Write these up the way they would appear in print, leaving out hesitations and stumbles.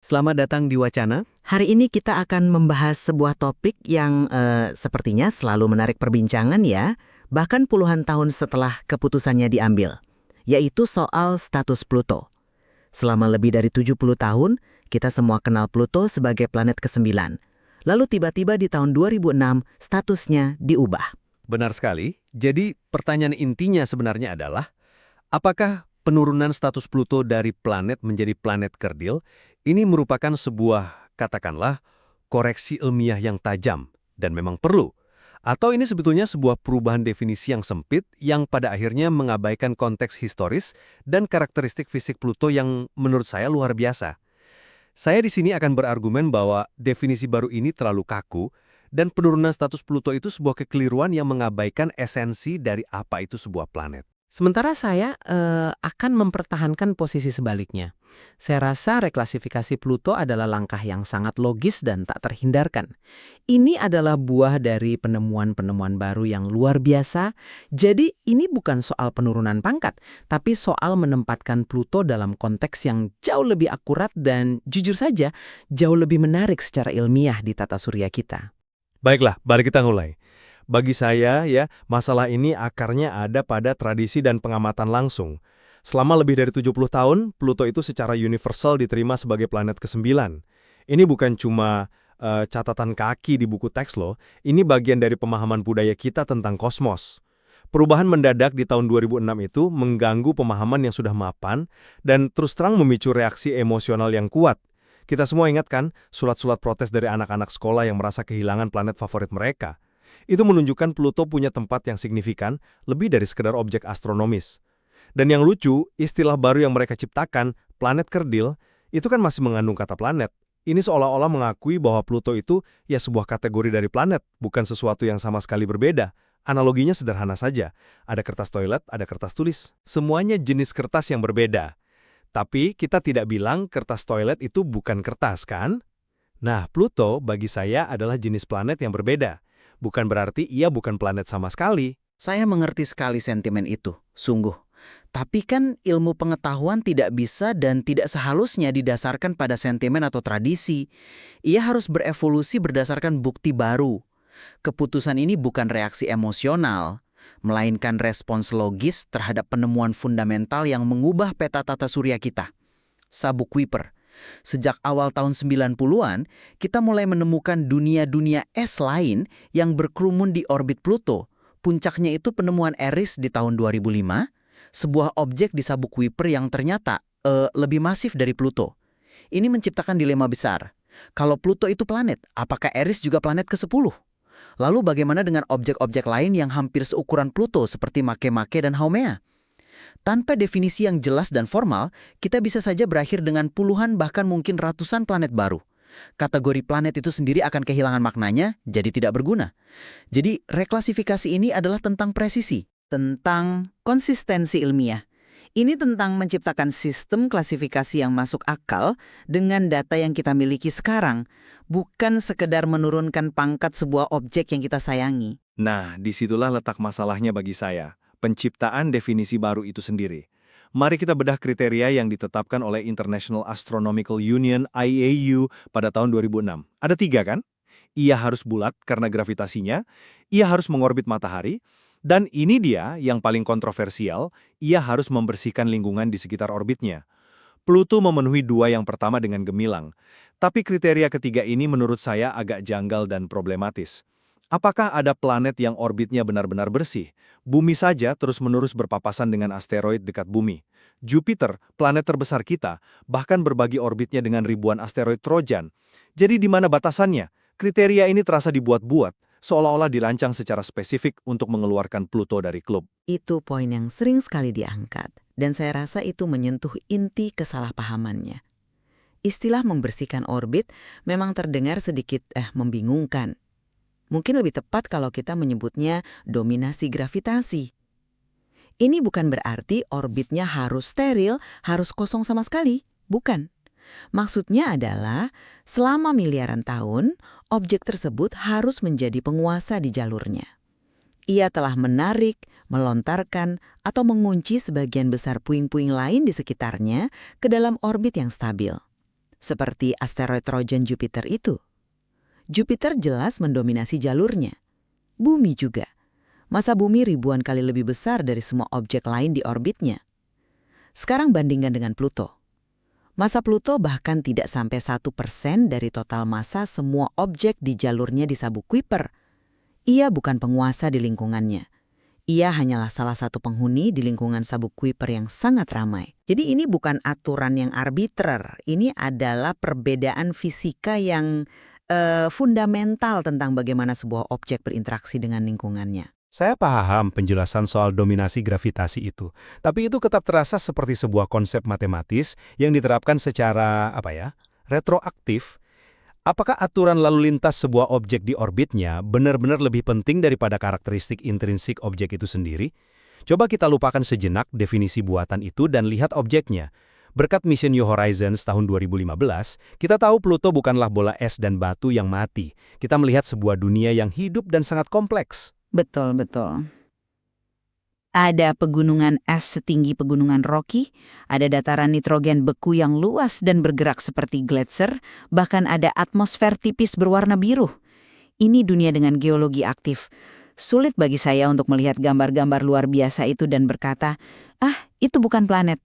Selamat datang di Wacana. Hari ini kita akan membahas sebuah topik yang sepertinya selalu menarik perbincangan ya, bahkan puluhan tahun setelah keputusannya diambil, yaitu soal status Pluto. Selama lebih dari 70 tahun, kita semua kenal Pluto sebagai planet ke-9. Lalu tiba-tiba di tahun 2006, statusnya diubah. Benar sekali. Jadi pertanyaan intinya sebenarnya adalah, apakah penurunan status Pluto dari planet menjadi planet kerdil ini merupakan sebuah, katakanlah, koreksi ilmiah yang tajam dan memang perlu? Atau ini sebetulnya sebuah perubahan definisi yang sempit yang pada akhirnya mengabaikan konteks historis dan karakteristik fisik Pluto yang menurut saya luar biasa? Saya di sini akan berargumen bahwa definisi baru ini terlalu kaku dan penurunan status Pluto itu sebuah kekeliruan yang mengabaikan esensi dari apa itu sebuah planet. Sementara saya akan mempertahankan posisi sebaliknya. Saya rasa reklasifikasi Pluto adalah langkah yang sangat logis dan tak terhindarkan. Ini adalah buah dari penemuan-penemuan baru yang luar biasa. Jadi ini bukan soal penurunan pangkat, tapi soal menempatkan Pluto dalam konteks yang jauh lebih akurat dan jujur saja jauh lebih menarik secara ilmiah di tata surya kita. Baiklah, mari kita mulai. Bagi saya, masalah ini akarnya ada pada tradisi dan pengamatan langsung. Selama lebih dari 70 tahun, Pluto itu secara universal diterima sebagai planet ke-9. Ini bukan cuma catatan kaki di buku teks loh, ini bagian dari pemahaman budaya kita tentang kosmos. Perubahan mendadak di tahun 2006 itu mengganggu pemahaman yang sudah mapan dan terus terang memicu reaksi emosional yang kuat. Kita semua ingat kan surat-surat protes dari anak-anak sekolah yang merasa kehilangan planet favorit mereka. Itu menunjukkan Pluto punya tempat yang signifikan, lebih dari sekedar objek astronomis. Dan yang lucu, istilah baru yang mereka ciptakan, planet kerdil, itu kan masih mengandung kata planet. Ini seolah-olah mengakui bahwa Pluto itu ya sebuah kategori dari planet, bukan sesuatu yang sama sekali berbeda. Analoginya sederhana saja, ada kertas toilet, ada kertas tulis. Semuanya jenis kertas yang berbeda. Tapi kita tidak bilang kertas toilet itu bukan kertas, kan? Nah, Pluto bagi saya adalah jenis planet yang berbeda. Bukan berarti ia bukan planet sama sekali. Saya mengerti sekali sentimen itu, sungguh. Tapi kan ilmu pengetahuan tidak bisa dan tidak sehalusnya didasarkan pada sentimen atau tradisi. Ia harus berevolusi berdasarkan bukti baru. Keputusan ini bukan reaksi emosional, melainkan respons logis terhadap penemuan fundamental yang mengubah peta tata surya kita. Sabuk Kuiper. Sejak awal tahun 90-an, kita mulai menemukan dunia-dunia es lain yang berkerumun di orbit Pluto. Puncaknya itu penemuan Eris di tahun 2005, sebuah objek di sabuk Kuiper yang ternyata lebih masif dari Pluto. Ini menciptakan dilema besar. Kalau Pluto itu planet, apakah Eris juga planet ke-10? Lalu bagaimana dengan objek-objek lain yang hampir seukuran Pluto seperti Makemake dan Haumea? Tanpa definisi yang jelas dan formal, kita bisa saja berakhir dengan puluhan bahkan mungkin ratusan planet baru. Kategori planet itu sendiri akan kehilangan maknanya, jadi tidak berguna. Jadi, reklasifikasi ini adalah tentang presisi, tentang konsistensi ilmiah. Ini tentang menciptakan sistem klasifikasi yang masuk akal dengan data yang kita miliki sekarang, bukan sekedar menurunkan pangkat sebuah objek yang kita sayangi. Nah, disitulah letak masalahnya bagi saya. Penciptaan definisi baru itu sendiri. Mari kita bedah kriteria yang ditetapkan oleh International Astronomical Union (IAU) pada tahun 2006. Ada 3 kan? Ia harus bulat karena gravitasinya, ia harus mengorbit matahari, dan ini dia yang paling kontroversial, ia harus membersihkan lingkungan di sekitar orbitnya. Pluto memenuhi 2 yang pertama dengan gemilang, tapi kriteria ketiga ini menurut saya agak janggal dan problematis. Apakah ada planet yang orbitnya benar-benar bersih? Bumi saja terus-menerus berpapasan dengan asteroid dekat bumi. Jupiter, planet terbesar kita, bahkan berbagi orbitnya dengan ribuan asteroid Trojan. Jadi di mana batasannya? Kriteria ini terasa dibuat-buat, seolah-olah dirancang secara spesifik untuk mengeluarkan Pluto dari klub. Itu poin yang sering sekali diangkat, dan saya rasa itu menyentuh inti kesalahpahamannya. Istilah membersihkan orbit memang terdengar sedikit membingungkan. Mungkin lebih tepat kalau kita menyebutnya dominasi gravitasi. Ini bukan berarti orbitnya harus steril, harus kosong sama sekali. Bukan. Maksudnya adalah selama miliaran tahun, objek tersebut harus menjadi penguasa di jalurnya. Ia telah menarik, melontarkan, atau mengunci sebagian besar puing-puing lain di sekitarnya ke dalam orbit yang stabil. seperti asteroid Trojan Jupiter itu. Jupiter jelas mendominasi jalurnya. Bumi juga. Massa bumi ribuan kali lebih besar dari semua objek lain di orbitnya. Sekarang bandingkan dengan Pluto. Massa Pluto bahkan tidak sampai 1% dari total massa semua objek di jalurnya di sabuk Kuiper. Ia bukan penguasa di lingkungannya. Ia hanyalah salah satu penghuni di lingkungan sabuk Kuiper yang sangat ramai. Jadi ini bukan aturan yang arbiter. Ini adalah perbedaan fisika yang fundamental tentang bagaimana sebuah objek berinteraksi dengan lingkungannya. Saya paham penjelasan soal dominasi gravitasi itu, tapi itu tetap terasa seperti sebuah konsep matematis yang diterapkan secara, retroaktif. Apakah aturan lalu lintas sebuah objek di orbitnya benar-benar lebih penting daripada karakteristik intrinsik objek itu sendiri? Coba kita lupakan sejenak definisi buatan itu dan lihat objeknya. Berkat misi New Horizons tahun 2015, kita tahu Pluto bukanlah bola es dan batu yang mati. Kita melihat sebuah dunia yang hidup dan sangat kompleks. Betul. Ada pegunungan es setinggi pegunungan Rocky, ada dataran nitrogen beku yang luas dan bergerak seperti gletser, bahkan ada atmosfer tipis berwarna biru. Ini dunia dengan geologi aktif. Sulit bagi saya untuk melihat gambar-gambar luar biasa itu dan berkata, itu bukan planet.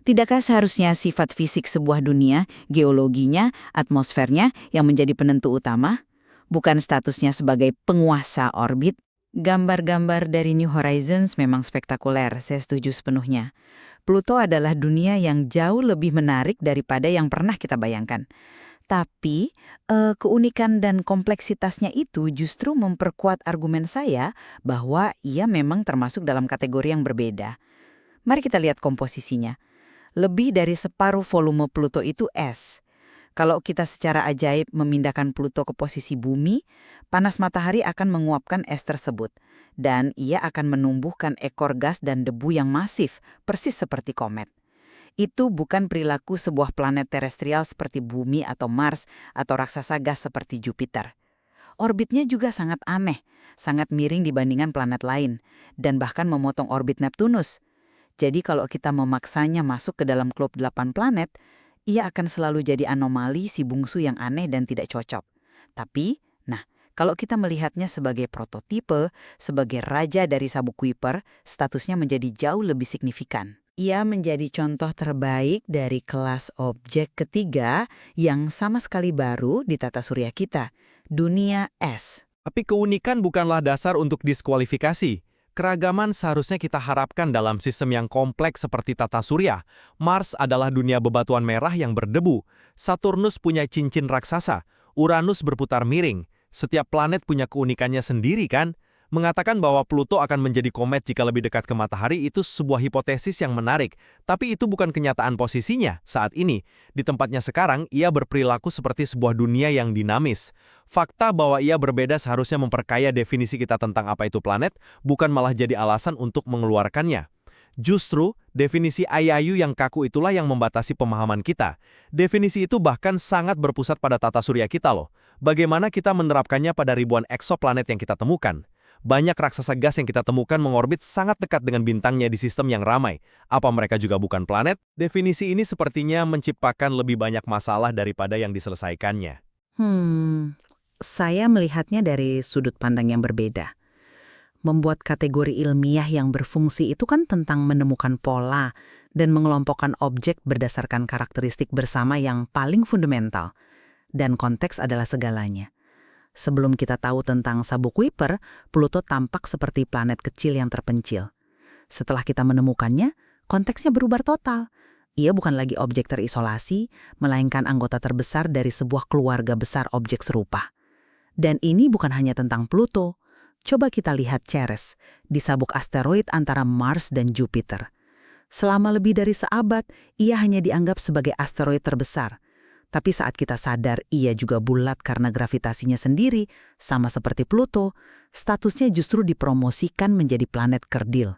Tidakkah seharusnya sifat fisik sebuah dunia, geologinya, atmosfernya yang menjadi penentu utama? Bukan statusnya sebagai penguasa orbit? Gambar-gambar dari New Horizons memang spektakuler, saya setuju sepenuhnya. Pluto adalah dunia yang jauh lebih menarik daripada yang pernah kita bayangkan. Tapi, keunikan dan kompleksitasnya itu justru memperkuat argumen saya bahwa ia memang termasuk dalam kategori yang berbeda. Mari kita lihat komposisinya. Lebih dari separuh volume Pluto itu es. Kalau kita secara ajaib memindahkan Pluto ke posisi bumi, panas matahari akan menguapkan es tersebut. Dan ia akan menumbuhkan ekor gas dan debu yang masif, persis seperti komet. Itu bukan perilaku sebuah planet terestrial seperti bumi atau Mars atau raksasa gas seperti Jupiter. Orbitnya juga sangat aneh, sangat miring dibandingkan planet lain, dan bahkan memotong orbit Neptunus. Jadi kalau kita memaksanya masuk ke dalam klub 8 planet, ia akan selalu jadi anomali si bungsu yang aneh dan tidak cocok. Tapi, kalau kita melihatnya sebagai prototipe, sebagai raja dari sabuk Kuiper, statusnya menjadi jauh lebih signifikan. Ia menjadi contoh terbaik dari kelas objek ketiga yang sama sekali baru di tata surya kita, dunia es. Tapi keunikan bukanlah dasar untuk diskualifikasi. Keragaman seharusnya kita harapkan dalam sistem yang kompleks seperti tata surya. Mars adalah dunia bebatuan merah yang berdebu. Saturnus punya cincin raksasa. Uranus berputar miring. Setiap planet punya keunikannya sendiri kan? Mengatakan bahwa Pluto akan menjadi komet jika lebih dekat ke matahari itu sebuah hipotesis yang menarik. Tapi itu bukan kenyataan posisinya saat ini. Di tempatnya sekarang, ia berperilaku seperti sebuah dunia yang dinamis. Fakta bahwa ia berbeda seharusnya memperkaya definisi kita tentang apa itu planet, bukan malah jadi alasan untuk mengeluarkannya. Justru, definisi ayayu yang kaku itulah yang membatasi pemahaman kita. Definisi itu bahkan sangat berpusat pada tata surya kita loh. Bagaimana kita menerapkannya pada ribuan eksoplanet yang kita temukan? Banyak raksasa gas yang kita temukan mengorbit sangat dekat dengan bintangnya di sistem yang ramai. Apa mereka juga bukan planet? Definisi ini sepertinya menciptakan lebih banyak masalah daripada yang diselesaikannya. Saya melihatnya dari sudut pandang yang berbeda. Membuat kategori ilmiah yang berfungsi itu kan tentang menemukan pola dan mengelompokkan objek berdasarkan karakteristik bersama yang paling fundamental. Dan konteks adalah segalanya. Sebelum kita tahu tentang sabuk Kuiper, Pluto tampak seperti planet kecil yang terpencil. Setelah kita menemukannya, konteksnya berubah total. Ia bukan lagi objek terisolasi, melainkan anggota terbesar dari sebuah keluarga besar objek serupa. Dan ini bukan hanya tentang Pluto. Coba kita lihat Ceres, di sabuk asteroid antara Mars dan Jupiter. Selama lebih dari seabad, ia hanya dianggap sebagai asteroid terbesar. Tapi saat kita sadar ia juga bulat karena gravitasinya sendiri, sama seperti Pluto, statusnya justru dipromosikan menjadi planet kerdil.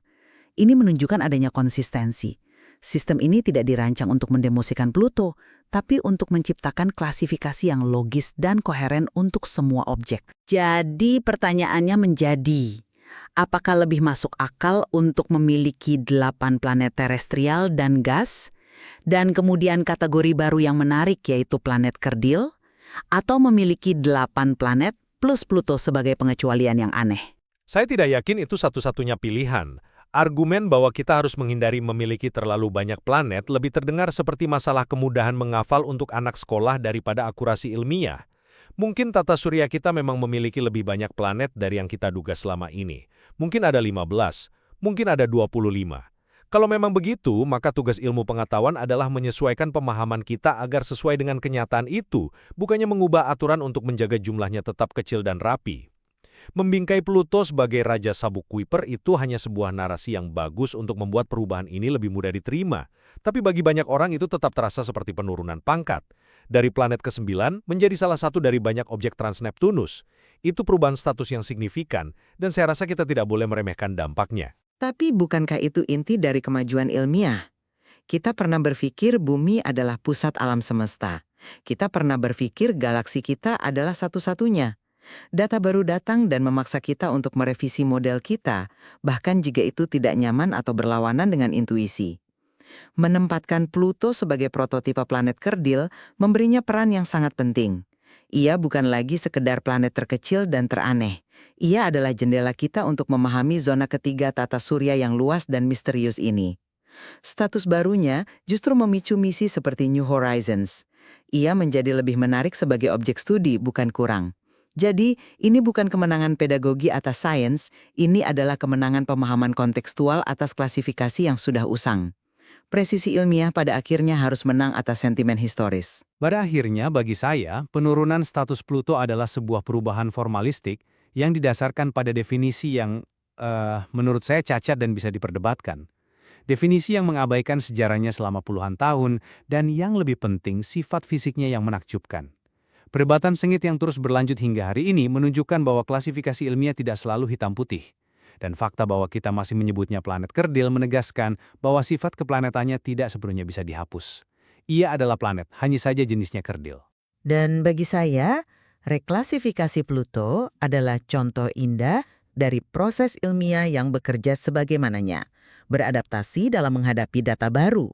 Ini menunjukkan adanya konsistensi. Sistem ini tidak dirancang untuk mendemosikan Pluto, tapi untuk menciptakan klasifikasi yang logis dan koheren untuk semua objek. Jadi pertanyaannya menjadi, apakah lebih masuk akal untuk memiliki 8 planet terestrial dan gas? Dan kemudian kategori baru yang menarik yaitu planet kerdil, atau memiliki 8 planet plus Pluto sebagai pengecualian yang aneh. Saya tidak yakin itu satu-satunya pilihan. Argumen bahwa kita harus menghindari memiliki terlalu banyak planet lebih terdengar seperti masalah kemudahan menghafal untuk anak sekolah daripada akurasi ilmiah. Mungkin tata surya kita memang memiliki lebih banyak planet dari yang kita duga selama ini. Mungkin ada 15, mungkin ada 25. Kalau memang begitu, maka tugas ilmu pengetahuan adalah menyesuaikan pemahaman kita agar sesuai dengan kenyataan itu, bukannya mengubah aturan untuk menjaga jumlahnya tetap kecil dan rapi. Membingkai Pluto sebagai Raja Sabuk Kuiper itu hanya sebuah narasi yang bagus untuk membuat perubahan ini lebih mudah diterima. Tapi bagi banyak orang itu tetap terasa seperti penurunan pangkat. Dari planet ke-9 menjadi salah satu dari banyak objek Trans-Neptunus. Itu perubahan status yang signifikan, dan saya rasa kita tidak boleh meremehkan dampaknya. Tapi bukankah itu inti dari kemajuan ilmiah? Kita pernah berpikir bumi adalah pusat alam semesta. Kita pernah berpikir galaksi kita adalah satu-satunya. Data baru datang dan memaksa kita untuk merevisi model kita, bahkan jika itu tidak nyaman atau berlawanan dengan intuisi. Menempatkan Pluto sebagai prototipe planet kerdil memberinya peran yang sangat penting. Ia bukan lagi sekedar planet terkecil dan teraneh. Ia adalah jendela kita untuk memahami zona ketiga tata surya yang luas dan misterius ini. Status barunya justru memicu misi seperti New Horizons. Ia menjadi lebih menarik sebagai objek studi, bukan kurang. Jadi, ini bukan kemenangan pedagogi atas sains, ini adalah kemenangan pemahaman kontekstual atas klasifikasi yang sudah usang. Presisi ilmiah pada akhirnya harus menang atas sentimen historis. Pada akhirnya, bagi saya, penurunan status Pluto adalah sebuah perubahan formalistik yang didasarkan pada definisi yang, menurut saya cacat dan bisa diperdebatkan. Definisi yang mengabaikan sejarahnya selama puluhan tahun, dan yang lebih penting, sifat fisiknya yang menakjubkan. Perdebatan sengit yang terus berlanjut hingga hari ini menunjukkan bahwa klasifikasi ilmiah tidak selalu hitam putih. Dan fakta bahwa kita masih menyebutnya planet kerdil menegaskan bahwa sifat keplanetannya tidak sepenuhnya bisa dihapus. Ia adalah planet, hanya saja jenisnya kerdil. Dan bagi saya, reklasifikasi Pluto adalah contoh indah dari proses ilmiah yang bekerja sebagaimananya, beradaptasi dalam menghadapi data baru.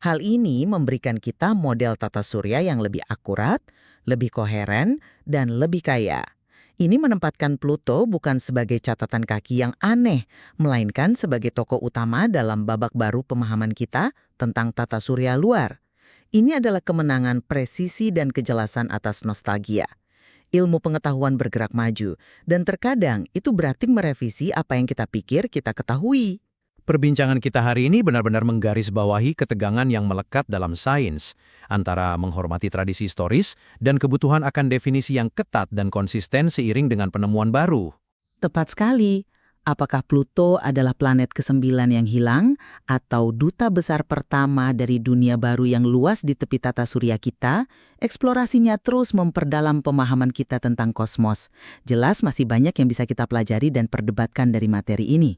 Hal ini memberikan kita model tata surya yang lebih akurat, lebih koheren, dan lebih kaya. Ini menempatkan Pluto bukan sebagai catatan kaki yang aneh, melainkan sebagai tokoh utama dalam babak baru pemahaman kita tentang tata surya luar. Ini adalah kemenangan presisi dan kejelasan atas nostalgia. Ilmu pengetahuan bergerak maju, dan terkadang itu berarti merevisi apa yang kita pikir kita ketahui. Perbincangan kita hari ini benar-benar menggarisbawahi ketegangan yang melekat dalam sains, antara menghormati tradisi historis dan kebutuhan akan definisi yang ketat dan konsisten seiring dengan penemuan baru. Tepat sekali. Apakah Pluto adalah planet ke-9 yang hilang, atau duta besar pertama dari dunia baru yang luas di tepi tata surya kita? Eksplorasinya terus memperdalam pemahaman kita tentang kosmos. Jelas masih banyak yang bisa kita pelajari dan perdebatkan dari materi ini.